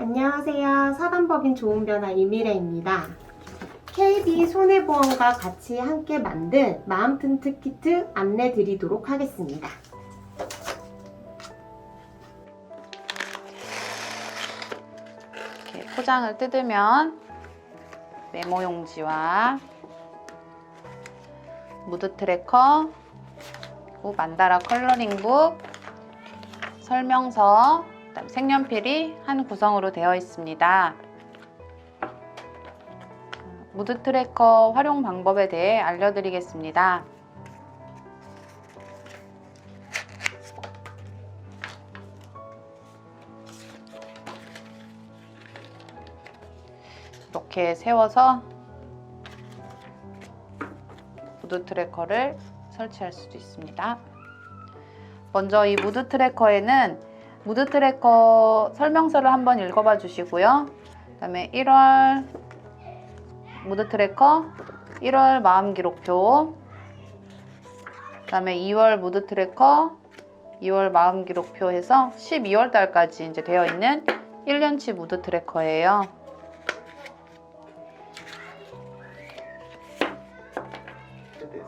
안녕하세요. 사단법인 좋은변화 이미래입니다. KB 손해보험과 같이 함께 만든 마음튼트 키트 안내 드리도록 하겠습니다. 이렇게 포장을 뜯으면 메모 용지와 무드 트래커, 그리고 만다라 컬러링북, 설명서, 그다음 색연필이 한 구성으로 되어 있습니다. 무드 트래커 활용 방법에 대해 알려드리겠습니다. 이렇게 세워서 무드 트래커를 설치할 수도 있습니다. 먼저 이 무드 트래커에는 무드 트래커 설명서를 한번 읽어봐 주시고요. 그 다음에 1월 무드 트래커 1월 마음 기록표, 그 다음에 2월 무드 트래커 2월 마음 기록표 해서 12월 달까지 이제 되어 있는 1년치 무드 트래커예요.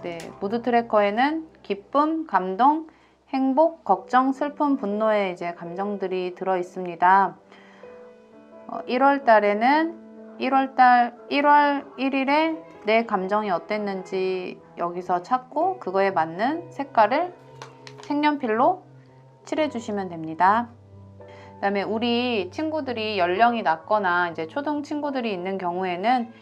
네, 무드 트래커에는 기쁨, 감동, 행복, 걱정, 슬픔, 분노의 이제 감정들이 들어 있습니다. 1월 달에는 1월 1일에 내 감정이 어땠는지 여기서 찾고 그거에 맞는 색깔을 색연필로 칠해 주시면 됩니다. 그 다음에 우리 친구들이 연령이 낮거나 이제 초등 친구들이 있는 경우에는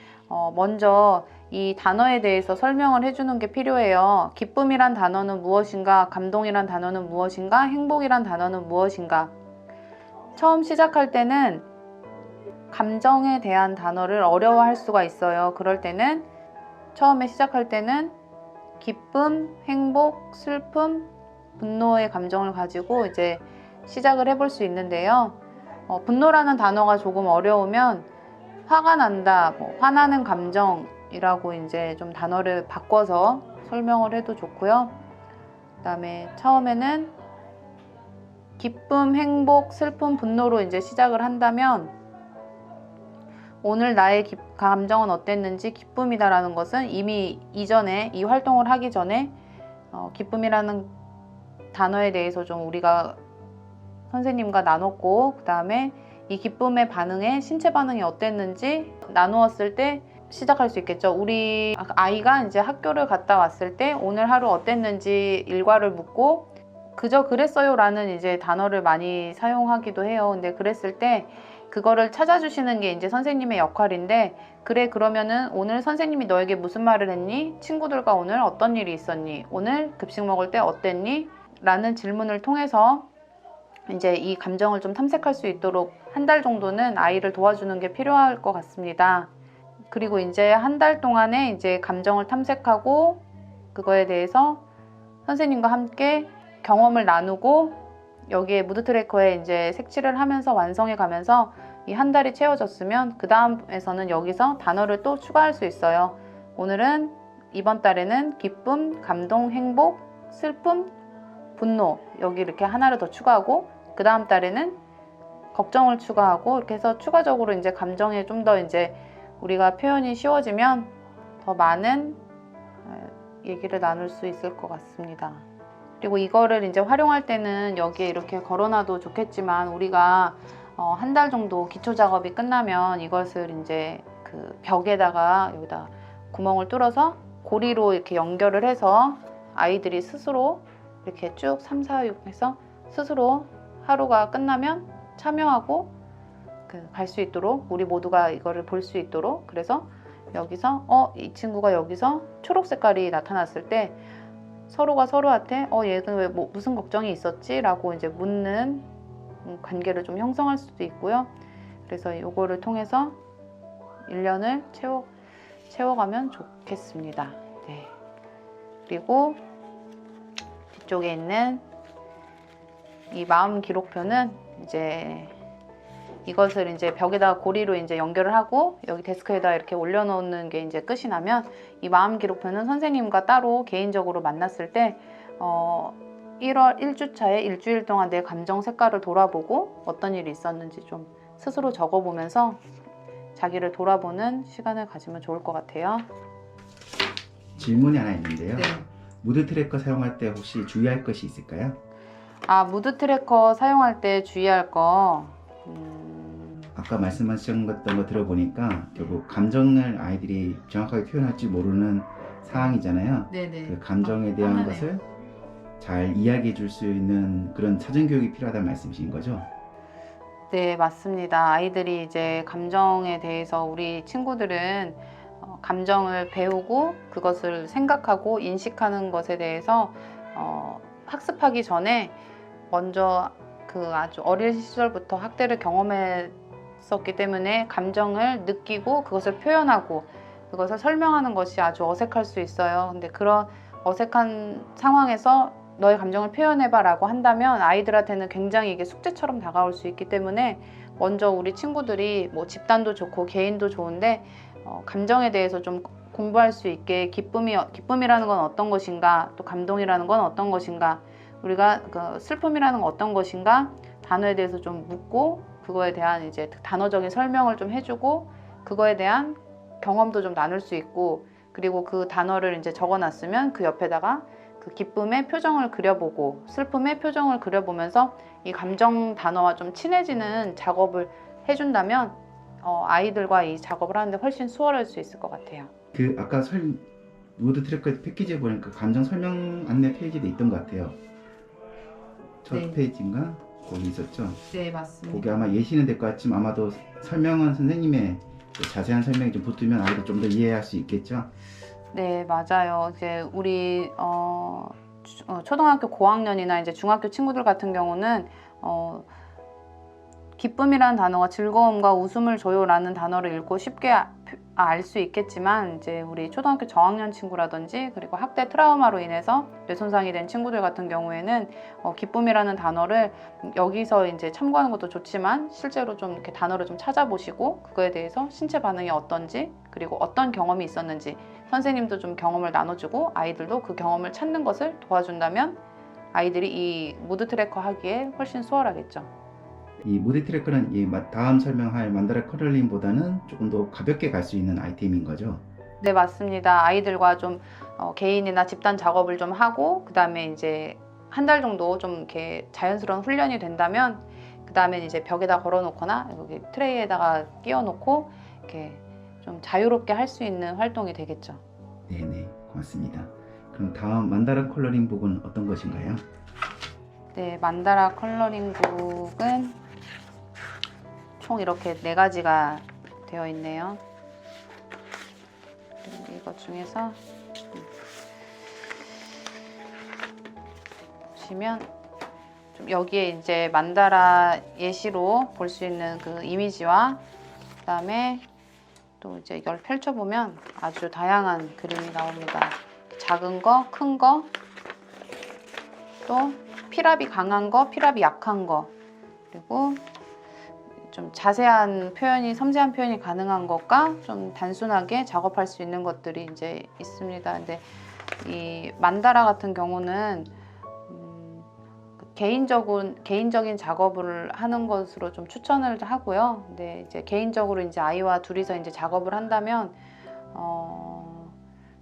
먼저 이 단어에 대해서 설명을 해주는 게 필요해요. 기쁨이란 단어는 무엇인가? 감동이란 단어는 무엇인가? 행복이란 단어는 무엇인가? 처음 시작할 때는 감정에 대한 단어를 어려워할 수가 있어요. 그럴 때는 처음에 시작할 때는 기쁨, 행복, 슬픔, 분노의 감정을 가지고 이제 시작을 해볼 수 있는데요. 분노라는 단어가 조금 어려우면 화가 난다, 화나는 감정이라고 이제 좀 단어를 바꿔서 설명을 해도 좋고요. 그 다음에 처음에는 기쁨, 행복, 슬픔, 분노로 이제 시작을 한다면 오늘 나의 감정은 어땠는지, 기쁨이다라는 것은 이미 이전에 이 활동을 하기 전에 기쁨이라는 단어에 대해서 좀 우리가 선생님과 나눴고, 그 다음에 이 기쁨의 반응에 신체 반응이 어땠는지 나누었을 때 시작할 수 있겠죠. 우리 아이가 이제 학교를 갔다 왔을 때 오늘 하루 어땠는지 일과를 묻고 그저 그랬어요 라는 이제 단어를 많이 사용하기도 해요. 근데 그랬을 때 그거를 찾아주시는 게 이제 선생님의 역할인데, 그래 그러면은 오늘 선생님이 너에게 무슨 말을 했니? 친구들과 오늘 어떤 일이 있었니? 오늘 급식 먹을 때 어땠니? 라는 질문을 통해서 이제 이 감정을 좀 탐색할 수 있도록 한 달 정도는 아이를 도와주는 게 필요할 것 같습니다. 그리고 이제 한 달 동안에 이제 감정을 탐색하고 그거에 대해서 선생님과 함께 경험을 나누고 여기에 무드 트래커에 이제 색칠을 하면서 완성해 가면서 이 한 달이 채워졌으면 그 다음에서는 여기서 단어를 또 추가할 수 있어요. 오늘은 이번 달에는 기쁨, 감동, 행복, 슬픔, 분노 여기 이렇게 하나를 더 추가하고 그 다음 달에는 걱정을 추가하고 이렇게 해서 추가적으로 이제 감정에 좀 더 이제 우리가 표현이 쉬워지면 더 많은 얘기를 나눌 수 있을 것 같습니다. 그리고 이거를 이제 활용할 때는 여기에 이렇게 걸어놔도 좋겠지만 우리가 한 달 정도 기초 작업이 끝나면 이것을 이제 그 벽에다가 여기다 구멍을 뚫어서 고리로 이렇게 연결을 해서 아이들이 스스로 이렇게 쭉 3, 4, 6 해서 스스로 하루가 끝나면 참여하고 갈 수 있도록 우리 모두가 이거를 볼 수 있도록, 그래서 여기서 이 친구가 여기서 초록 색깔이 나타났을 때 서로가 서로한테 얘는 왜 무슨 걱정이 있었지? 라고 이제 묻는 관계를 좀 형성할 수도 있고요. 그래서 이거를 통해서 1년을 채워가면 좋겠습니다. 네. 그리고 뒤쪽에 있는 이 마음 기록표는 이제 이것을 이제 벽에다가 고리로 이제 연결을 하고 여기 데스크에다 이렇게 올려놓는 게 이제 끝이 나면 이 마음 기록표는 선생님과 따로 개인적으로 만났을 때 1월 1주차에 일주일 동안 내 감정 색깔을 돌아보고 어떤 일이 있었는지 좀 스스로 적어보면서 자기를 돌아보는 시간을 가지면 좋을 것 같아요. 질문이 하나 있는데요. 네. 무드 트래커 사용할 때 혹시 주의할 것이 있을까요? 무드 트래커 사용할 때 주의할 거. 아까 말씀하셨던 거 들어보니까 결국 감정을 아이들이 정확하게 표현할 줄 모르는 상황이잖아요. 네네. 그 감정에 대한 것을 잘 이야기해 줄 수 있는 그런 사전 교육이 필요하다는 말씀이신 거죠? 네, 맞습니다. 아이들이 이제 감정에 대해서 우리 친구들은 감정을 배우고 그것을 생각하고 인식하는 것에 대해서 학습하기 전에 먼저 그 아주 어릴 시절부터 학대를 경험했었기 때문에 감정을 느끼고 그것을 표현하고 그것을 설명하는 것이 아주 어색할 수 있어요. 근데 그런 어색한 상황에서 너의 감정을 표현해봐 라고 한다면 아이들한테는 굉장히 이게 숙제처럼 다가올 수 있기 때문에 먼저 우리 친구들이 뭐 집단도 좋고 개인도 좋은데 감정에 대해서 좀 공부할 수 있게 기쁨이라는 건 어떤 것인가, 또 감동이라는 건 어떤 것인가, 우리가 그 슬픔이라는 건 어떤 것인가 단어에 대해서 좀 묻고 그거에 대한 이제 단어적인 설명을 좀 해주고 그거에 대한 경험도 좀 나눌 수 있고, 그리고 그 단어를 이제 적어놨으면 그 옆에다가 그 기쁨의 표정을 그려보고 슬픔의 표정을 그려보면서 이 감정 단어와 좀 친해지는 작업을 해준다면 아이들과 이 작업을 하는데 훨씬 수월할 수 있을 것 같아요. 그 아까 무드 트래커 패키지에 보니까 감정 설명 안내 페이지도 있던 것 같아요. 첫 네. 페이지인가? 거기 있었죠? 네, 맞습니다. 거기 아마 예시는 될 것 같지만 아마도 설명은 선생님의 자세한 설명이 좀 붙으면 아이들 좀 더 이해할 수 있겠죠? 네, 맞아요. 이제 우리 초등학교 고학년이나 이제 중학교 친구들 같은 경우는 기쁨이라는 단어가 즐거움과 웃음을 줘요라는 단어를 읽고 쉽게 알 수 있겠지만 이제 우리 초등학교 저학년 친구라든지 그리고 학대 트라우마로 인해서 뇌손상이 된 친구들 같은 경우에는 기쁨이라는 단어를 여기서 이제 참고하는 것도 좋지만 실제로 좀 이렇게 단어를 좀 찾아보시고 그거에 대해서 신체 반응이 어떤지 그리고 어떤 경험이 있었는지 선생님도 좀 경험을 나눠주고 아이들도 그 경험을 찾는 것을 도와준다면 아이들이 이 무드 트래커 하기에 훨씬 수월하겠죠. 이 무드 트래커는 이 다음 설명할 만다라 컬러링보다는 조금 더 가볍게 갈 수 있는 아이템인 거죠? 네, 맞습니다. 아이들과 좀 개인이나 집단 작업을 좀 하고 그 다음에 이제 한 달 정도 좀 이렇게 자연스러운 훈련이 된다면 그 다음에 이제 벽에다 걸어놓거나 여기 트레이에다가 끼워놓고 이렇게 좀 자유롭게 할 수 있는 활동이 되겠죠. 네네, 고맙습니다. 그럼 다음 만다라 컬러링 북은 어떤 것인가요? 네, 만다라 컬러링 북은 총 이렇게 4가지가 되어 있네요. 이것 중에서 보시면 좀 여기에 이제 만다라 예시로 볼 수 있는 그 이미지와 그 다음에 또 이제 이걸 펼쳐보면 아주 다양한 그림이 나옵니다. 작은 거, 큰 거, 또 피랍이 강한 거, 피랍이 약한 거, 그리고 좀 자세한 표현이, 섬세한 표현이 가능한 것과 좀 단순하게 작업할 수 있는 것들이 이제 있습니다. 근데 이 만다라 같은 경우는 개인적인 작업을 하는 것으로 좀 추천을 하고요. 근데 이제 개인적으로 이제 아이와 둘이서 이제 작업을 한다면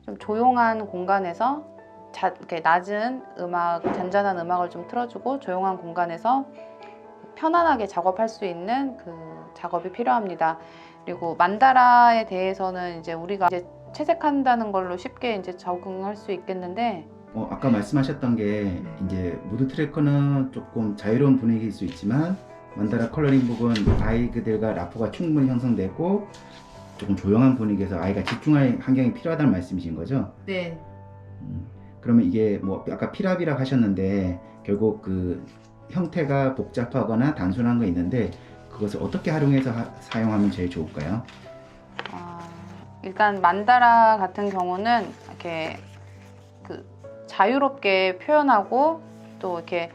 좀 조용한 공간에서 이렇게 낮은 음악, 잔잔한 음악을 좀 틀어주고 조용한 공간에서 편안하게 작업할 수 있는 그 작업이 필요합니다. 그리고 만다라에 대해서는 이제 우리가 이제 채색한다는 걸로 쉽게 이제 적응할 수 있겠는데 아까 말씀하셨던 게 이제 무드 트래커는 조금 자유로운 분위기일 수 있지만 만다라 컬러링 북은 아이들과 라포가 충분히 형성되고 조금 조용한 분위기에서 아이가 집중할 환경이 필요하다는 말씀이신 거죠? 네. 그러면 이게 뭐 아까 피랍이라고 하셨는데 결국 그 형태가 복잡하거나 단순한 거 있는데 그것을 어떻게 활용해서 사용하면 제일 좋을까요? 일단 만다라 같은 경우는 이렇게 그 자유롭게 표현하고 또 이렇게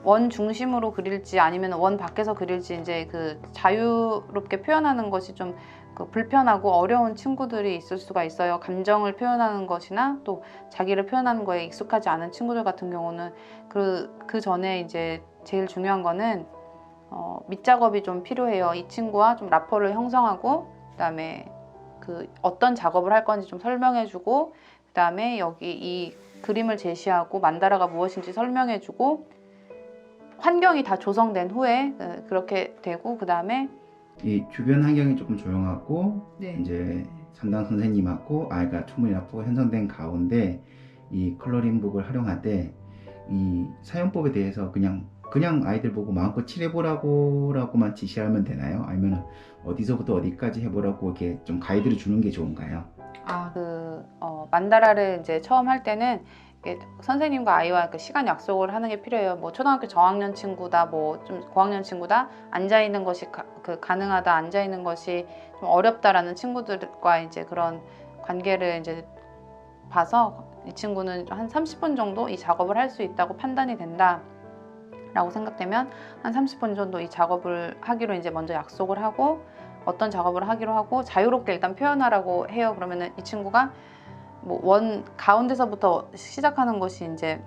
원 중심으로 그릴지 아니면 원 밖에서 그릴지 이제 그 자유롭게 표현하는 것이 좀 그 불편하고 어려운 친구들이 있을 수가 있어요. 감정을 표현하는 것이나 또 자기를 표현하는 거에 익숙하지 않은 친구들 같은 경우는 그 전에 이제 제일 중요한 거는 밑작업이 좀 필요해요. 이 친구와 좀 라포를 형성하고 그다음에 그 어떤 작업을 할 건지 좀 설명해주고 그다음에 여기 이 그림을 제시하고 만다라가 무엇인지 설명해주고 환경이 다 조성된 후에 그렇게 되고 그다음에 이 주변 환경이 조금 조용하고 네. 이제 담당 선생님하고 아이가 충분히 라포가 형성된 가운데 이 컬러링북을 활용할 때 이 사용법에 대해서 그냥 아이들 보고 마음껏 칠해보라고만 지시하면 되나요? 아니면 어디서부터 어디까지 해보라고 이렇게 좀 가이드를 주는 게 좋은가요? 만다라를 이제 처음 할 때는 이게 선생님과 아이와 그 시간 약속을 하는 게 필요해요. 뭐 초등학교 저학년 친구다, 뭐 좀 고학년 친구다, 앉아 있는 것이 가능하다, 앉아 있는 것이 좀 어렵다라는 친구들과 이제 그런 관계를 이제 봐서 이 친구는 한 30분 정도 이 작업을 할 수 있다고 판단이 된다. 라고 생각되면 한 30분 정도 이 작업을 하기로 이제 먼저 약속을 하고 어떤 작업을 하기로 하고 자유롭게 일단 표현하라고 해요. 그러면은 이 친구가 뭐 원 가운데서부터 시작하는 것이 이제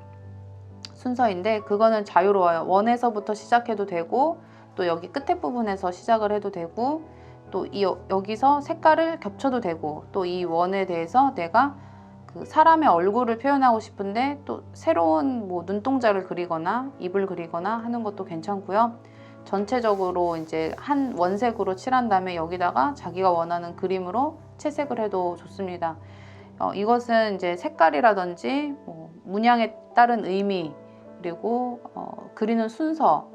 순서인데 그거는 자유로워요. 원에서부터 시작해도 되고 또 여기 끝에 부분에서 시작을 해도 되고 또 여기서 색깔을 겹쳐도 되고 또 이 원에 대해서 내가 그 사람의 얼굴을 표현하고 싶은데 또 새로운 뭐 눈동자를 그리거나 입을 그리거나 하는 것도 괜찮고요. 전체적으로 이제 한 원색으로 칠한 다음에 여기다가 자기가 원하는 그림으로 채색을 해도 좋습니다. 이것은 이제 색깔이라든지 뭐 문양에 따른 의미 그리고 그리는 순서,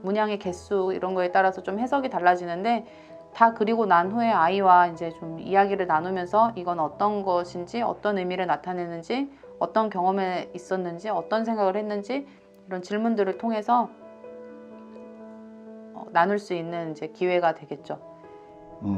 문양의 개수 이런 거에 따라서 좀 해석이 달라지는데 다 그리고 난 후에 아이와 이제 좀 이야기를 나누면서 이건 어떤 것인지 어떤 의미를 나타내는지 어떤 경험에 있었는지 어떤 생각을 했는지 이런 질문들을 통해서 나눌 수 있는 이제 기회가 되겠죠.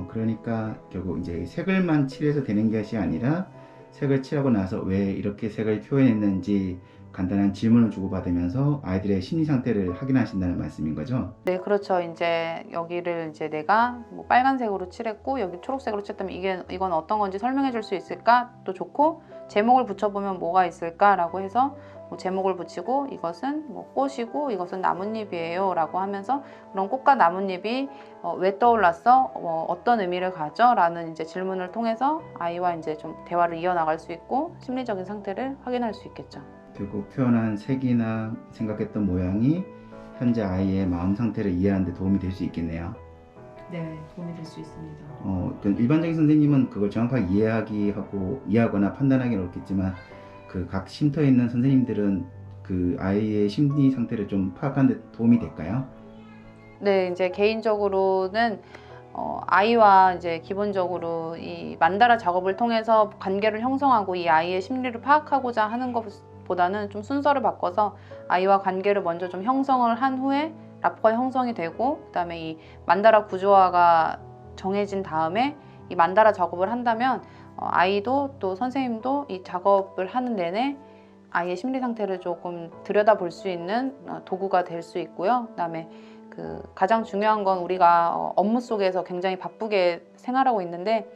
그러니까 결국 이제 색을만 칠해서 되는 것이 아니라 색을 칠하고 나서 왜 이렇게 색을 표현했는지 간단한 질문을 주고받으면서 아이들의 심리 상태를 확인하신다는 말씀인 거죠? 네, 그렇죠. 이제 여기를 이제 내가 뭐 빨간색으로 칠했고 여기 초록색으로 칠했다면 이건 어떤 건지 설명해 줄 수 있을까? 또 좋고 제목을 붙여보면 뭐가 있을까라고 해서 뭐 제목을 붙이고 이것은 뭐 꽃이고 이것은 나뭇잎이에요 라고 하면서 그런 꽃과 나뭇잎이 왜 떠올랐어? 어떤 의미를 가져? 라는 이제 질문을 통해서 아이와 이제 좀 대화를 이어나갈 수 있고 심리적인 상태를 확인할 수 있겠죠. 결국 표현한 색이나 생각했던 모양이 현재 아이의 마음 상태를 이해하는 데 도움이 될 수 있겠네요. 네, 도움이 될 수 있습니다. 일반적인 선생님은 그걸 정확하게 이해하거나 판단하기는 어렵겠지만 그 각 쉼터에 있는 선생님들은 그 아이의 심리 상태를 좀 파악하는 데 도움이 될까요? 네, 이제 개인적으로는 아이와 이제 기본적으로 이 만다라 작업을 통해서 관계를 형성하고 이 아이의 심리를 파악하고자 하는 것보다는 좀 순서를 바꿔서 아이와 관계를 먼저 좀 형성을 한 후에 라포가 형성이 되고 그다음에 이 만다라 구조화가 정해진 다음에 이 만다라 작업을 한다면 아이도 또 선생님도 이 작업을 하는 내내 아이의 심리 상태를 조금 들여다볼 수 있는 도구가 될 수 있고요. 그다음에 그 가장 중요한 건 우리가 업무 속에서 굉장히 바쁘게 생활하고 있는데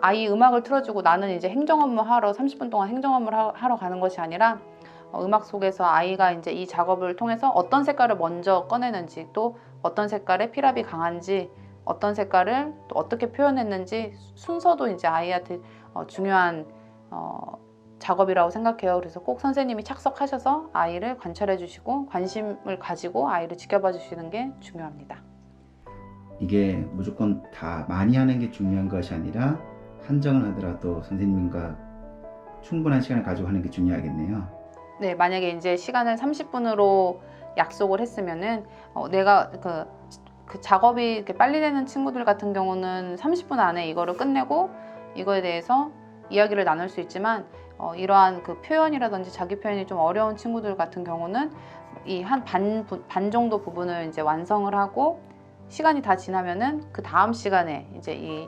아이 음악을 틀어주고 나는 이제 행정 업무 하러 30분 동안 행정 업무를 하러 가는 것이 아니라 음악 속에서 아이가 이제 이 작업을 통해서 어떤 색깔을 먼저 꺼내는지 또 어떤 색깔에 피랍이 강한지 어떤 색깔을 또 어떻게 표현했는지 순서도 이제 아이한테 중요한 작업이라고 생각해요. 그래서 꼭 선생님이 착석하셔서 아이를 관찰해 주시고 관심을 가지고 아이를 지켜봐 주시는 게 중요합니다. 이게 무조건 다 많이 하는 게 중요한 것이 아니라 한정을 하더라도 선생님과 충분한 시간을 가지고 하는 게 중요하겠네요. 네, 만약에 이제 시간을 30분으로 약속을 했으면은 내가 그 작업이 이렇게 빨리 되는 친구들 같은 경우는 30분 안에 이거를 끝내고 이거에 대해서 이야기를 나눌 수 있지만 이러한 그 표현이라든지 자기 표현이 좀 어려운 친구들 같은 경우는 이 한 반 정도 부분을 이제 완성을 하고 시간이 다 지나면은 그 다음 시간에 이제 이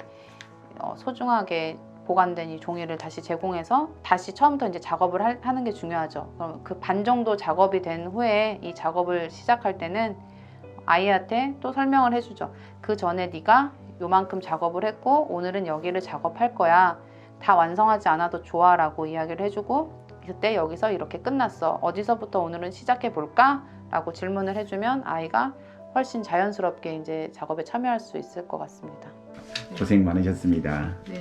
소중하게 보관된 이 종이를 다시 제공해서 다시 처음부터 이제 작업을 하는 게 중요하죠. 그럼 그 반 정도 작업이 된 후에 이 작업을 시작할 때는 아이한테 또 설명을 해주죠. 그 전에 네가 요만큼 작업을 했고 오늘은 여기를 작업할 거야. 다 완성하지 않아도 좋아 라고 이야기를 해주고 그때 여기서 이렇게 끝났어. 어디서부터 오늘은 시작해 볼까? 라고 질문을 해주면 아이가 훨씬 자연스럽게 이제 작업에 참여할 수 있을 것 같습니다. 고생 많으셨습니다. 네.